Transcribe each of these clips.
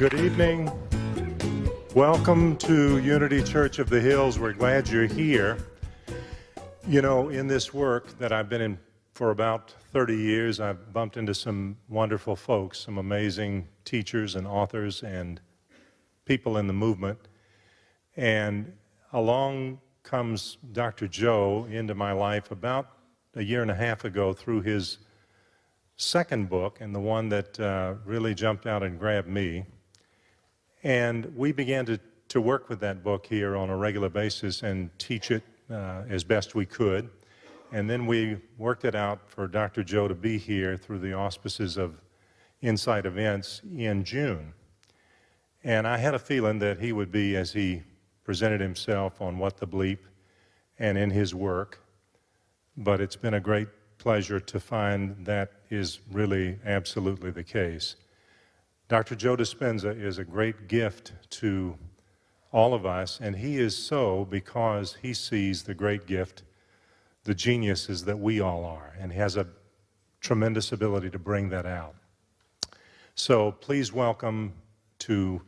Good evening. Welcome to Unity Church of the Hills. We're glad you're here. You know, in this work that I've been in for about 30 years, I've bumped into some wonderful folks, some amazing teachers and authors and people in the movement. And along comes Dr. Joe into my life about a year and a half ago through his second book, and the one that really jumped out and grabbed me. And we began to work with that book here on a regular basis and teach it as best we could. And then we worked it out for Dr. Joe to be here through the auspices of Insight Events in June. And I had a feeling that he would be, as he presented himself on What the Bleep and in his work. But it's been a great pleasure to find that is really absolutely the case. Dr. Joe Dispenza is a great gift to all of us, and he is so because he sees the great gift, the geniuses that we all are, and has a tremendous ability to bring that out. So please welcome to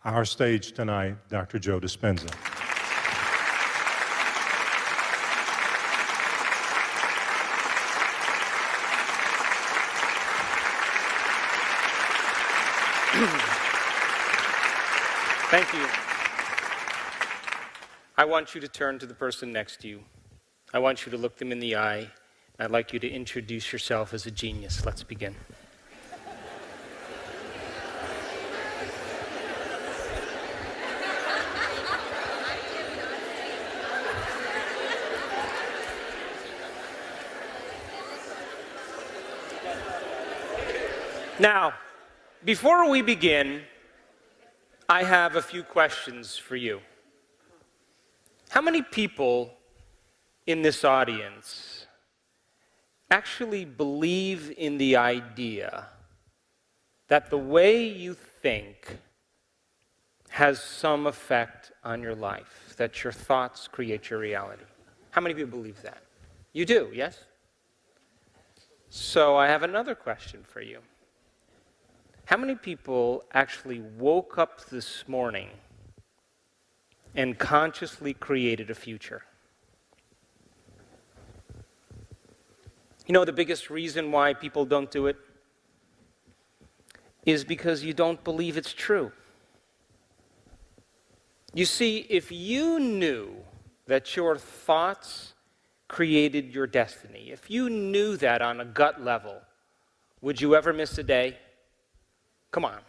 our stage tonight, Dr. Joe Dispenza. Thank you. I want you to turn to the person next to you. I want you to look them in the eye. I'd like you to introduce yourself as a genius. Let's begin. Now, before we begin, I have a few questions for you. How many people in this audience actually believe in the idea that the way you think has some effect on your life, that your thoughts create your reality? How many of you believe that? You do, yes? So I have another question for you. How many people actually woke up this morning and consciously created a future? You know, the biggest reason why people don't do it is because you don't believe it's true. You see, if you knew that your thoughts created your destiny, if you knew that on a gut level, would you ever miss a day? Come on.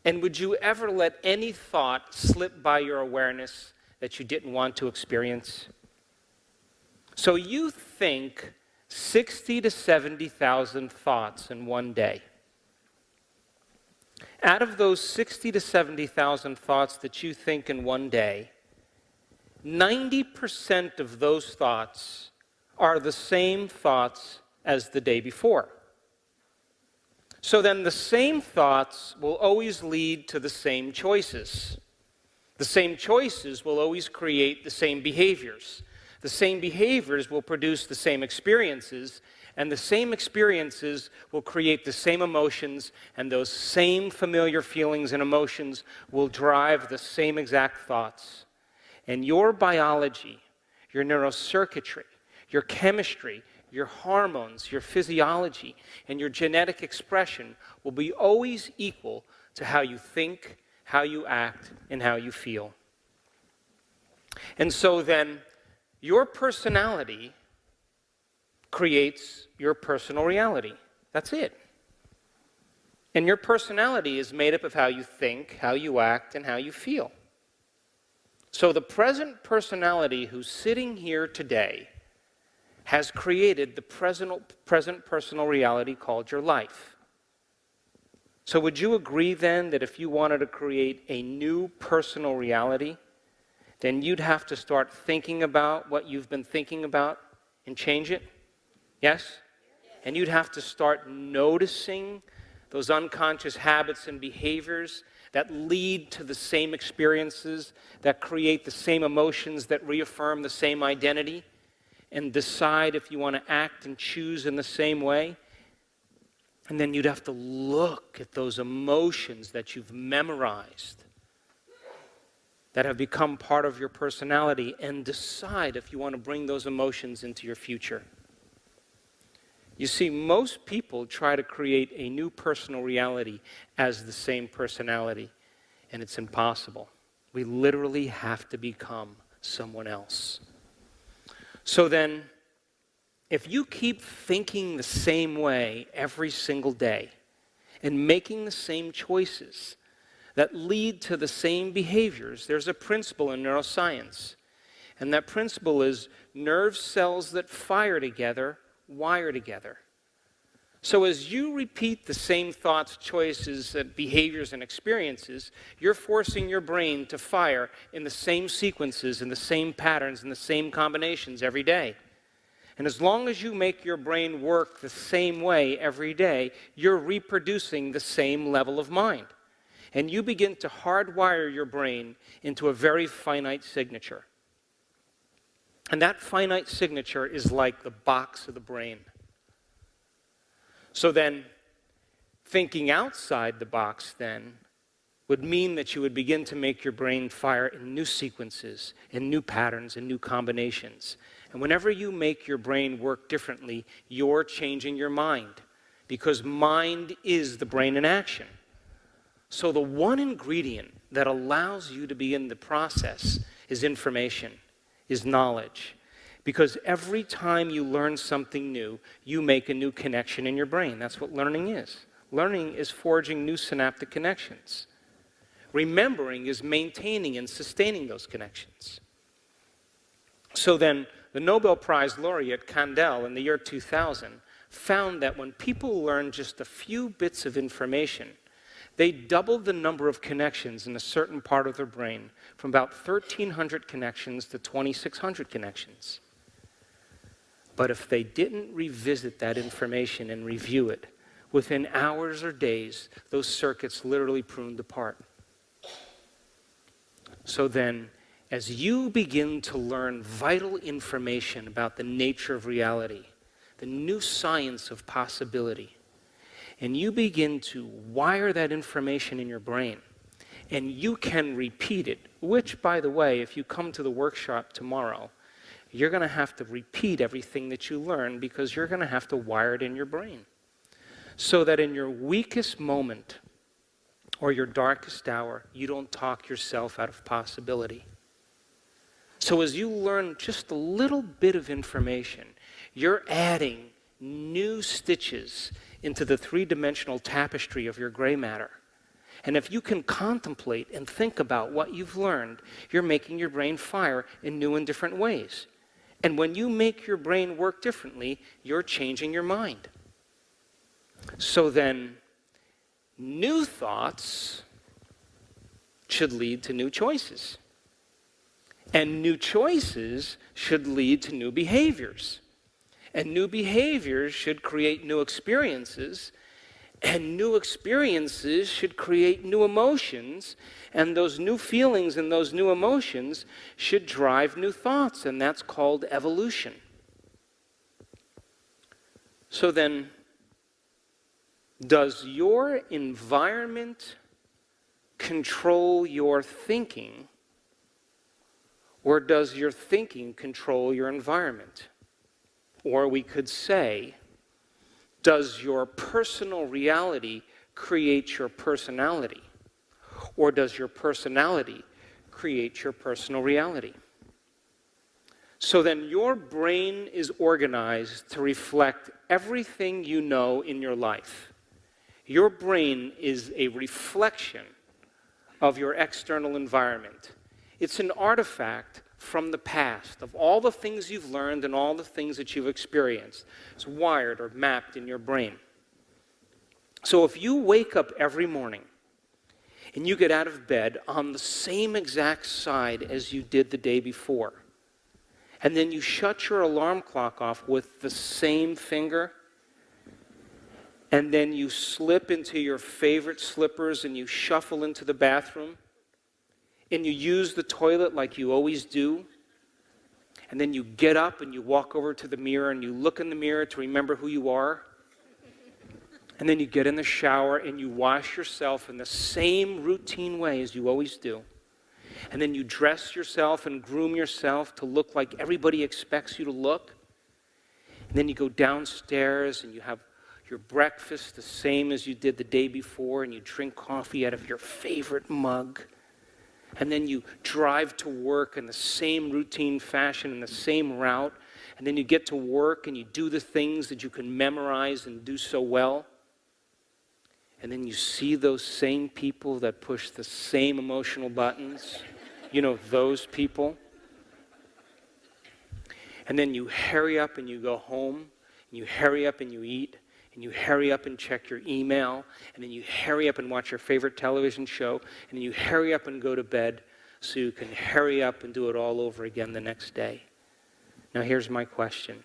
And would you ever let any thought slip by your awareness that you didn't want to experience? So you think 60 to 70,000 thoughts in one day. Out of those 60 to 70,000 thoughts that you think in one day, 90% of those thoughts are the same thoughts as the day before. So then the same thoughts will always lead to the same choices. The same choices will always create the same behaviors. The same behaviors will produce the same experiences, and the same experiences will create the same emotions, and those same familiar feelings and emotions will drive the same exact thoughts. And your biology, your neurocircuitry, your chemistry, your hormones, your physiology, and your genetic expression will be always equal to how you think, how you act, and how you feel. And so then, your personality creates your personal reality. That's it. And your personality is made up of how you think, how you act, and how you feel. So the present personality who's sitting here today has created the present personal reality called your life. So would you agree then that if you wanted to create a new personal reality, then you'd have to start thinking about what you've been thinking about and change it? Yes? And you'd have to start noticing those unconscious habits and behaviors that lead to the same experiences, that create the same emotions, that reaffirm the same identity, and decide if you want to act and choose in the same way. And then you'd have to look at those emotions that you've memorized, that have become part of your personality, and decide if you want to bring those emotions into your future. You see, most people try to create a new personal reality as the same personality, and it's impossible. We literally have to become someone else. So then, if you keep thinking the same way every single day and making the same choices that lead to the same behaviors, there's a principle in neuroscience. And that principle is nerve cells that fire together wire together. So as you repeat the same thoughts, choices, behaviors, and experiences, you're forcing your brain to fire in the same sequences, in the same patterns, in the same combinations every day. And as long as you make your brain work the same way every day, you're reproducing the same level of mind. And you begin to hardwire your brain into a very finite signature. And that finite signature is like the box of the brain. So then, thinking outside the box then would mean that you would begin to make your brain fire in new sequences, in new patterns, in new combinations. And whenever you make your brain work differently, you're changing your mind, because mind is the brain in action. So the one ingredient that allows you to be in the process is information, is knowledge. Because every time you learn something new, you make a new connection in your brain. That's what learning is. Learning is forging new synaptic connections. Remembering is maintaining and sustaining those connections. So then, the Nobel Prize laureate Kandel in the year 2000 found that when people learn just a few bits of information, they doubled the number of connections in a certain part of their brain from about 1,300 connections to 2,600 connections. But if they didn't revisit that information and review it, within hours or days, those circuits literally pruned apart. So then, as you begin to learn vital information about the nature of reality, the new science of possibility, and you begin to wire that information in your brain, and you can repeat it, which, by the way, if you come to the workshop tomorrow, you're going to have to repeat everything that you learn, because you're going to have to wire it in your brain. So that in your weakest moment or your darkest hour, you don't talk yourself out of possibility. So as you learn just a little bit of information, you're adding new stitches into the three-dimensional tapestry of your gray matter. And if you can contemplate and think about what you've learned, you're making your brain fire in new and different ways. And when you make your brain work differently, you're changing your mind. So then, new thoughts should lead to new choices. And new choices should lead to new behaviors. And new behaviors should create new experiences. And new experiences should create new emotions. And those new feelings and those new emotions should drive new thoughts. And that's called evolution. So then, does your environment control your thinking, or does your thinking control your environment? Or we could say, does your personal reality create your personality, or does your personality create your personal reality? So then your brain is organized to reflect everything you know in your life. Your brain is a reflection of your external environment. It's an artifact from the past of all the things you've learned and all the things that you've experienced. It's wired or mapped in your brain. So if you wake up every morning and you get out of bed on the same exact side as you did the day before, and then you shut your alarm clock off with the same finger, and then you slip into your favorite slippers and you shuffle into the bathroom, and you use the toilet like you always do, and then you get up and you walk over to the mirror and you look in the mirror to remember who you are, And then you get in the shower and you wash yourself in the same routine way as you always do. And then you dress yourself and groom yourself to look like everybody expects you to look. And then you go downstairs and you have your breakfast the same as you did the day before, and you drink coffee out of your favorite mug. And then you drive to work in the same routine fashion, in the same route. And then you get to work and you do the things that you can memorize and do so well. And then you see those same people that push the same emotional buttons. You know, those people. And then you hurry up and you go home, and you hurry up and you eat, and you hurry up and check your email, and then you hurry up and watch your favorite television show, and then you hurry up and go to bed so you can hurry up and do it all over again the next day. Now here's my question.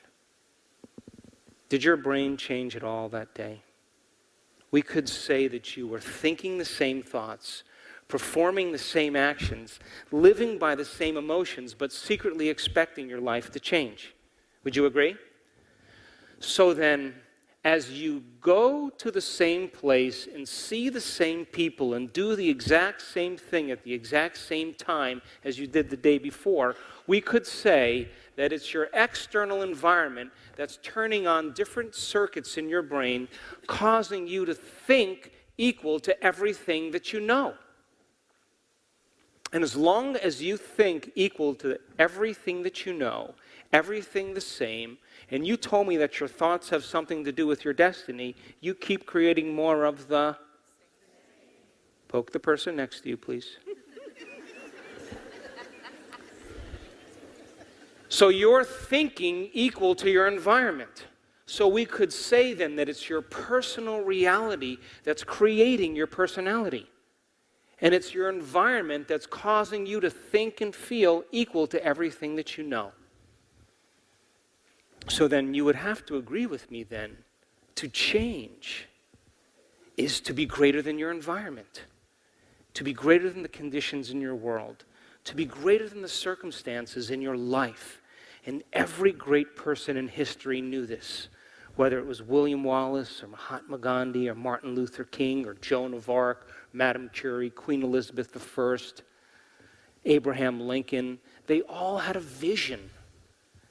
Did your brain change at all that day? We could say that you were thinking the same thoughts, performing the same actions, living by the same emotions, but secretly expecting your life to change. Would you agree? So then, as you go to the same place and see the same people and do the exact same thing at the exact same time as you did the day before, we could say that it's your external environment that's turning on different circuits in your brain, causing you to think equal to everything that you know. And as long as you think equal to everything that you know, everything the same, and you told me that your thoughts have something to do with your destiny, you keep creating more of the... Poke the person next to you, please. So you're thinking equal to your environment. So we could say then that it's your personal reality that's creating your personality. And it's your environment that's causing you to think and feel equal to everything that you know. So then you would have to agree with me then, to change is to be greater than your environment, to be greater than the conditions in your world, to be greater than the circumstances in your life. And every great person in history knew this, whether it was William Wallace or Mahatma Gandhi or Martin Luther King or Joan of Arc, Madame Curie, Queen Elizabeth I, Abraham Lincoln. They all had a vision.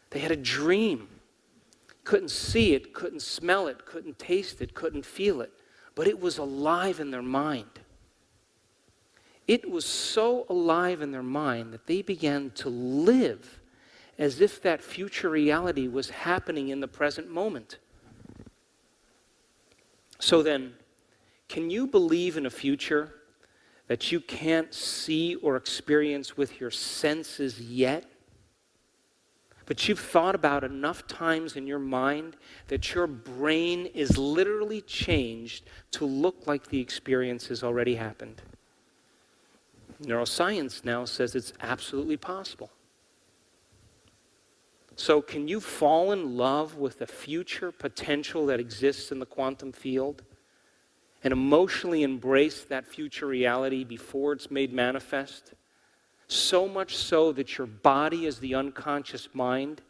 They had a dream. Couldn't see it, couldn't smell it, couldn't taste it, couldn't feel it, but it was alive in their mind. It was so alive in their mind that they began to live as if that future reality was happening in the present moment. So then, can you believe in a future that you can't see or experience with your senses yet? But you've thought about enough times in your mind that your brain is literally changed to look like the experience has already happened. Neuroscience now says it's absolutely possible. So can you fall in love with the future potential that exists in the quantum field and emotionally embrace that future reality before it's made manifest? So much so that your body, as the unconscious mind,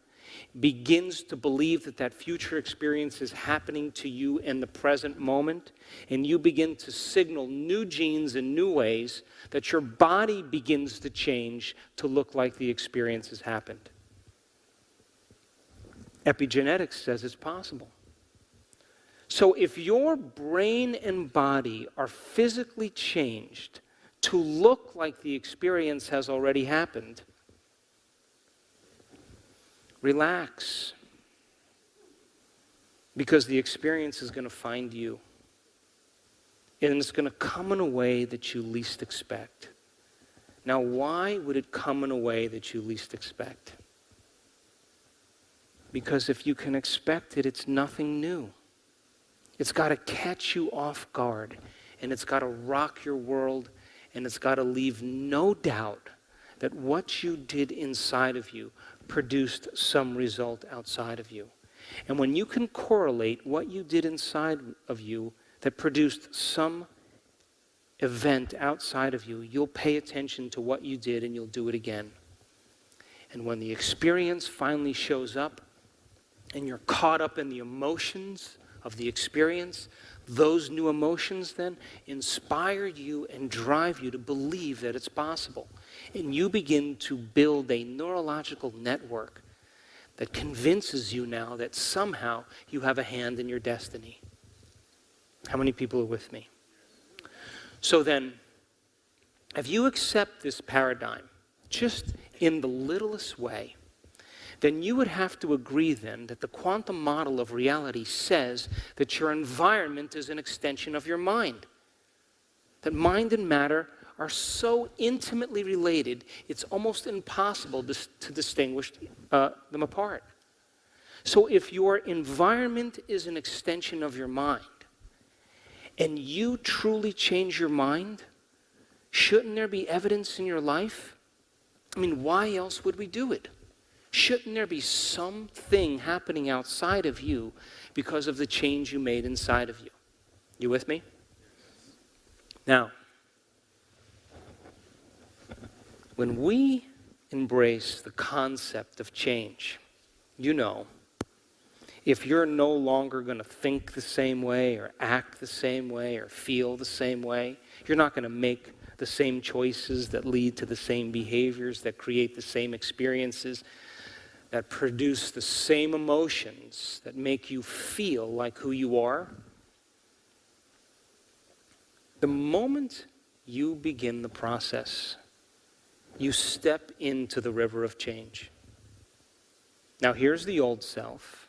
begins to believe that that future experience is happening to you in the present moment, and you begin to signal new genes in new ways that your body begins to change to look like the experience has happened. Epigenetics says it's possible. So if your brain and body are physically changed to look like the experience has already happened, relax. Because the experience is going to find you. And it's going to come in a way that you least expect. Now, why would it come in a way that you least expect? Because if you can expect it, it's nothing new. It's got to catch you off guard, and it's got to rock your world, and it's got to leave no doubt that what you did inside of you produced some result outside of you. And when you can correlate what you did inside of you that produced some event outside of you, you'll pay attention to what you did and you'll do it again. And when the experience finally shows up and you're caught up in the emotions of the experience, those new emotions then inspire you and drive you to believe that it's possible. And you begin to build a neurological network that convinces you now that somehow you have a hand in your destiny. How many people are with me? So then, if you accept this paradigm, just in the littlest way, then you would have to agree then that the quantum model of reality says that your environment is an extension of your mind. That mind and matter are so intimately related, it's almost impossible to distinguish them apart. So if your environment is an extension of your mind, and you truly change your mind, shouldn't there be evidence in your life? I mean, why else would we do it? Shouldn't there be something happening outside of you because of the change you made inside of you? You with me? Now, when we embrace the concept of change, you know, if you're no longer going to think the same way or act the same way or feel the same way, you're not going to make the same choices that lead to the same behaviors, that create the same experiences, that produce the same emotions, that make you feel like who you are. The moment you begin the process, you step into the river of change. Now here's the old self,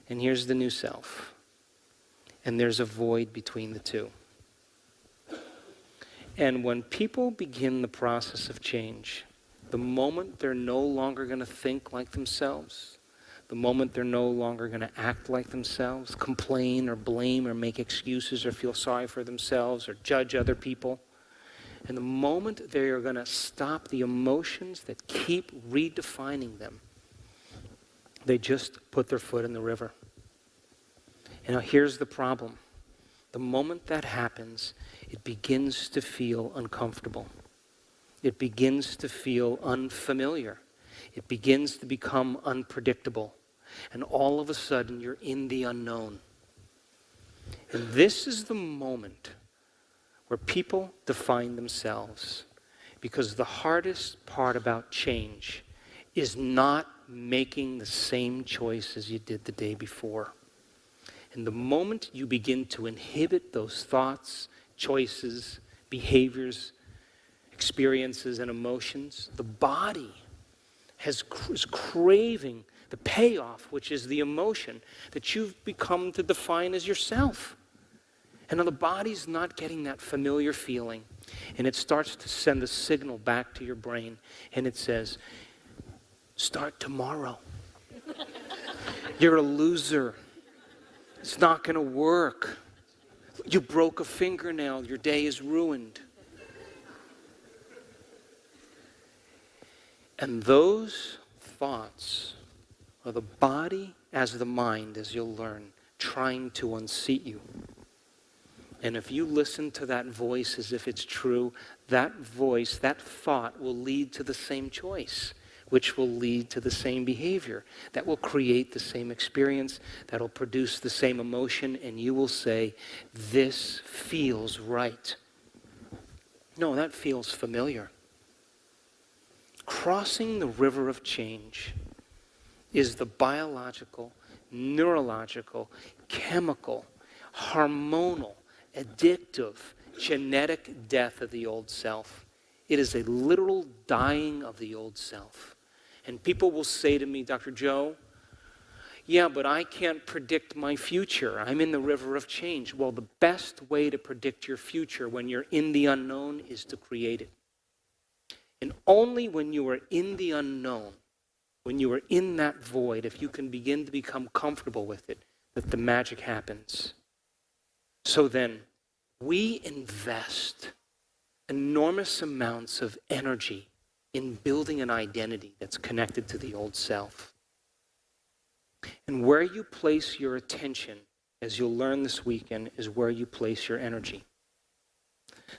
and here's the new self. And there's a void between the two. And when people begin the process of change, the moment they're no longer going to think like themselves, the moment they're no longer going to act like themselves, complain or blame or make excuses or feel sorry for themselves or judge other people, and the moment they are going to stop the emotions that keep redefining them, they just put their foot in the river. And now here's the problem. The moment that happens, it begins to feel uncomfortable. It begins to feel unfamiliar. It begins to become unpredictable. And all of a sudden, you're in the unknown. And this is the moment where people define themselves. Because the hardest part about change is not making the same choice as you did the day before. And the moment you begin to inhibit those thoughts, choices, behaviors, experiences, and emotions, the body is craving the payoff, which is the emotion that you've become to define as yourself. And now the body's not getting that familiar feeling, and it starts to send a signal back to your brain, and it says, start tomorrow. You're a loser. It's not going to work. You broke a fingernail. Your day is ruined. And those thoughts are the body as the mind, as you'll learn, trying to unseat you. And if you listen to that voice as if it's true, that voice, that thought will lead to the same choice, which will lead to the same behavior, that will create the same experience, that will produce the same emotion, and you will say, this feels right. No, that feels familiar. Crossing the river of change is the biological, neurological, chemical, hormonal, addictive, genetic death of the old self. It is a literal dying of the old self. And people will say to me, Dr. Joe, yeah, but I can't predict my future. I'm in the river of change. Well, the best way to predict your future when you're in the unknown is to create it. And only when you are in the unknown, when you are in that void, if you can begin to become comfortable with it, that the magic happens. So then, we invest enormous amounts of energy in building an identity that's connected to the old self. And where you place your attention, as you'll learn this weekend, is where you place your energy.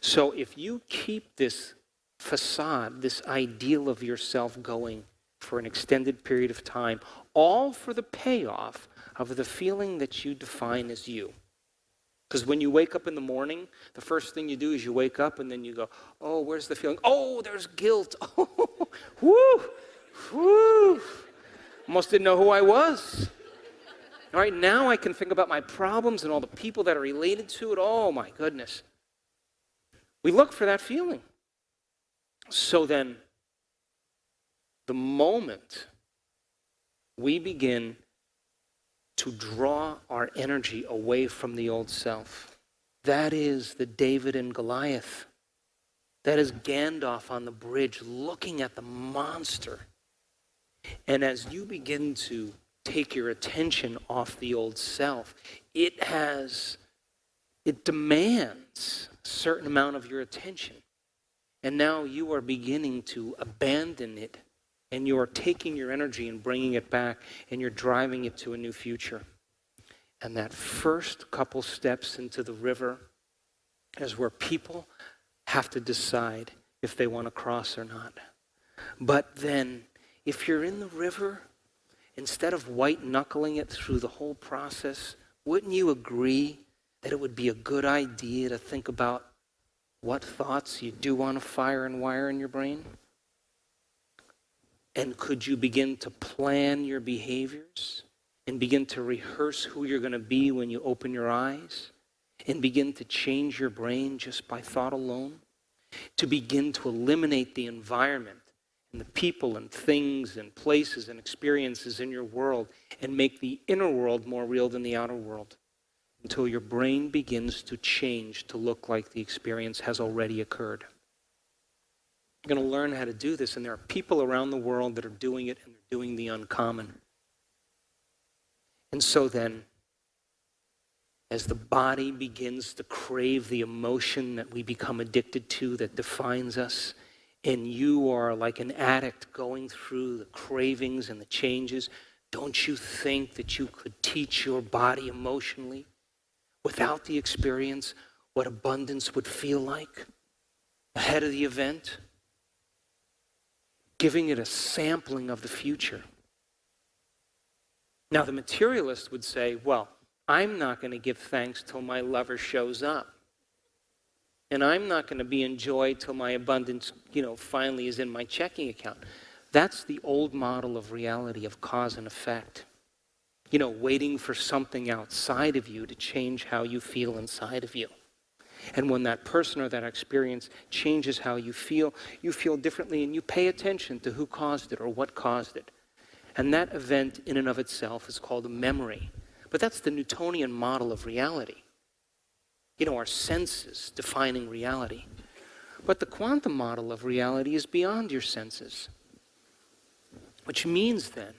So if you keep this facade, this ideal of yourself going for an extended period of time, all for the payoff of the feeling that you define as you. Because when you wake up in the morning, the first thing you do is you wake up and then you go, oh, where's the feeling? Oh, there's guilt. Oh, whoo, whoo. Almost didn't know who I was. All right, now I can think about my problems and all the people that are related to it. Oh, my goodness. We look for that feeling. So then, the moment we begin to draw our energy away from the old self, that is the David and Goliath. That is Gandalf on the bridge looking at the monster. And as you begin to take your attention off the old self, it demands a certain amount of your attention. And now you are beginning to abandon it, and you are taking your energy and bringing it back, and you're driving it to a new future. And that first couple steps into the river is where people have to decide if they want to cross or not. But then, if you're in the river, instead of white-knuckling it through the whole process, wouldn't you agree that it would be a good idea to think about what thoughts you do want to fire and wire in your brain? And could you begin to plan your behaviors and begin to rehearse who you're going to be when you open your eyes and begin to change your brain just by thought alone? To begin to eliminate the environment and the people and things and places and experiences in your world and make the inner world more real than the outer world until your brain begins to change to look like the experience has already occurred. You're going to learn how to do this, and there are people around the world that are doing it, and they're doing the uncommon. And so then, as the body begins to crave the emotion that we become addicted to that defines us, and you are like an addict going through the cravings and the changes, don't you think that you could teach your body emotionally, without the experience, what abundance would feel like ahead of the event? Giving it a sampling of the future. Now, the materialist would say, well, I'm not going to give thanks till my lover shows up. And I'm not going to be in joy till my abundance, finally is in my checking account. That's the old model of reality, of cause and effect. Waiting for something outside of you to change how you feel inside of you. And when that person or that experience changes how you feel differently, and you pay attention to who caused it or what caused it. And that event in and of itself is called a memory. But that's the Newtonian model of reality. Our senses defining reality. But the quantum model of reality is beyond your senses. Which means then,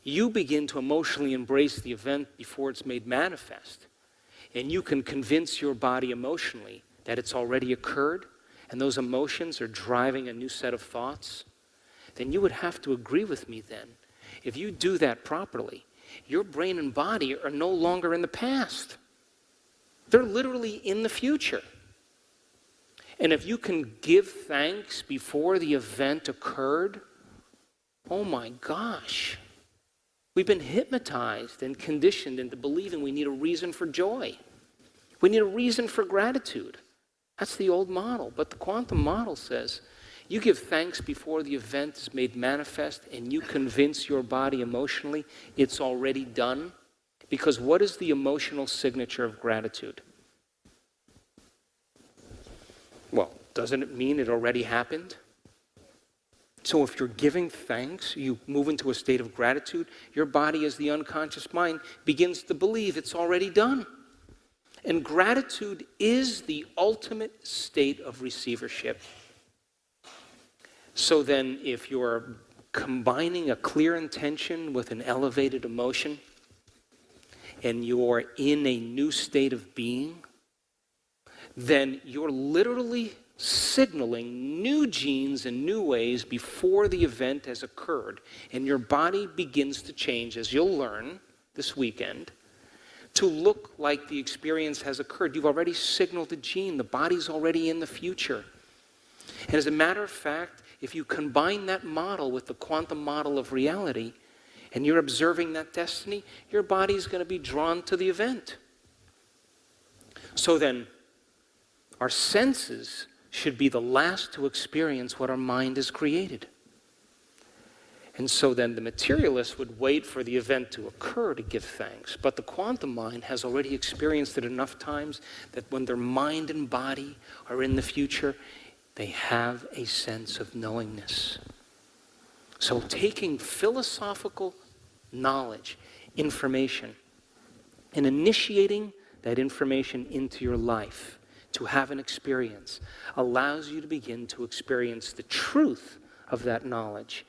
you begin to emotionally embrace the event before it's made manifest. And you can convince your body emotionally that it's already occurred, and those emotions are driving a new set of thoughts. Then you would have to agree with me then. If you do that properly, your brain and body are no longer in the past. They're literally in the future. And if you can give thanks before the event occurred, oh my gosh. We've been hypnotized and conditioned into believing we need a reason for joy. We need a reason for gratitude. That's the old model. But the quantum model says you give thanks before the event is made manifest, and you convince your body emotionally it's already done. Because what is the emotional signature of gratitude? Well, doesn't it mean it already happened? So if you're giving thanks, you move into a state of gratitude, your body, as the unconscious mind, begins to believe it's already done. And gratitude is the ultimate state of receivership. So then if you're combining a clear intention with an elevated emotion, and you're in a new state of being, then you're literally signaling new genes in new ways before the event has occurred. And your body begins to change, as you'll learn this weekend, to look like the experience has occurred. You've already signaled a gene. The body's already in the future. And as a matter of fact, if you combine that model with the quantum model of reality, and you're observing that destiny, your body's going to be drawn to the event. So then, our senses should be the last to experience what our mind has created. And so then the materialist would wait for the event to occur to give thanks. But the quantum mind has already experienced it enough times that when their mind and body are in the future, they have a sense of knowingness. So taking philosophical knowledge, information, and initiating that information into your life to have an experience allows you to begin to experience the truth of that knowledge.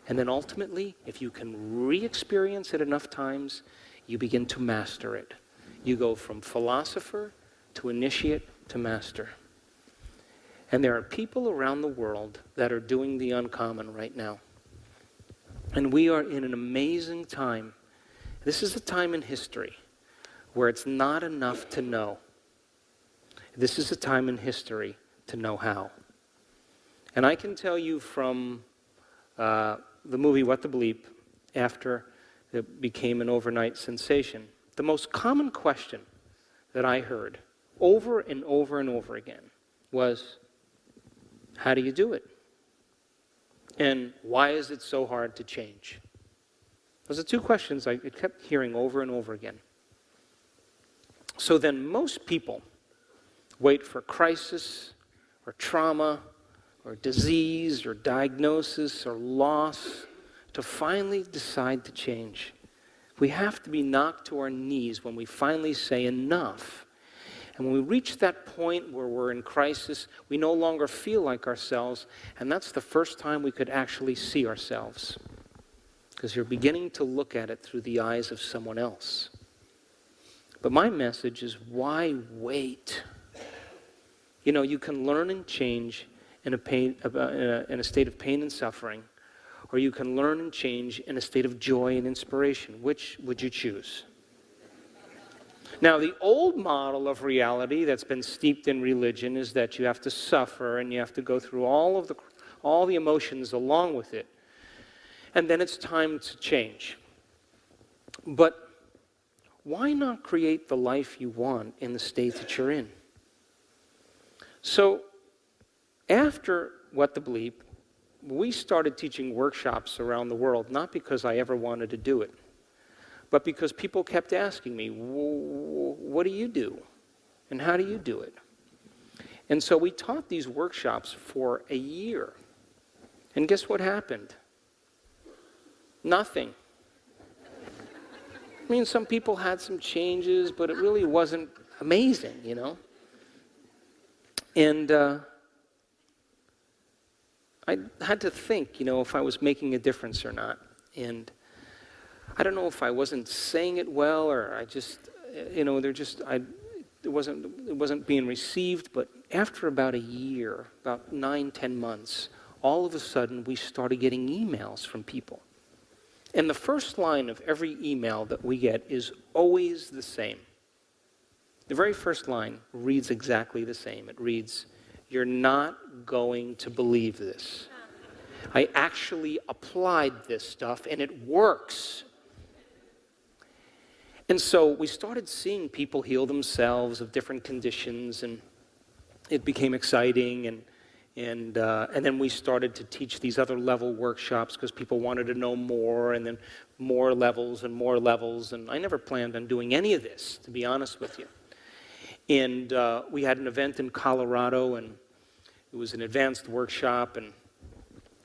And then ultimately, if you can re-experience it enough times, you begin to master it. You go from philosopher to initiate to master. And there are people around the world that are doing the uncommon right now. And we are in an amazing time. This is a time in history where it's not enough to know. This is a time in history to know how. And I can tell you from the movie What the Bleep, after it became an overnight sensation, the most common question that I heard over and over and over again was, how do you do it? And why is it so hard to change? Those are two questions I kept hearing over and over again. So then most people wait for crisis or trauma or disease or diagnosis or loss to finally decide to change. We have to be knocked to our knees when we finally say enough. And when we reach that point where we're in crisis, we no longer feel like ourselves, and that's the first time we could actually see ourselves. Because you're beginning to look at it through the eyes of someone else. But my message is, why wait? You know, you can learn and change in a state of pain and suffering, or you can learn and change in a state of joy and inspiration. Which would you choose? Now, the old model of reality that's been steeped in religion is that you have to suffer and you have to go through all the emotions along with it, and then it's time to change. But why not create the life you want in the state that you're in? So, after What the Bleep, we started teaching workshops around the world, not because I ever wanted to do it, but because people kept asking me, what do you do? And how do you do it? And so we taught these workshops for a year. And guess what happened? Nothing. I mean, some people had some changes, but it really wasn't amazing, you know? And I had to think, you know, if I was making a difference or not. And I don't know if I wasn't saying it well, or I just, you know, it wasn't being received. But after about a year, about 9-10 months, all of a sudden we started getting emails from people. And the first line of every email that we get is always the same. The very first line reads exactly the same. It reads, "You're not going to believe this. I actually applied this stuff and it works." And so we started seeing people heal themselves of different conditions, and it became exciting. And then we started to teach these other level workshops because people wanted to know more, and then more levels and more levels. And I never planned on doing any of this, to be honest with you. And we had an event in Colorado, and it was an advanced workshop, and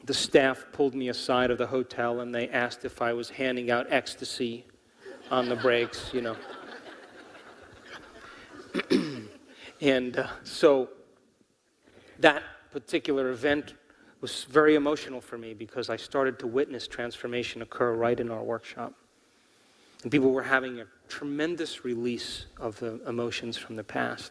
the staff pulled me aside of the hotel, and they asked if I was handing out ecstasy on the breaks, you know. And so that particular event was very emotional for me because I started to witness transformation occur right in our workshop. And people were having a tremendous release of the emotions from the past.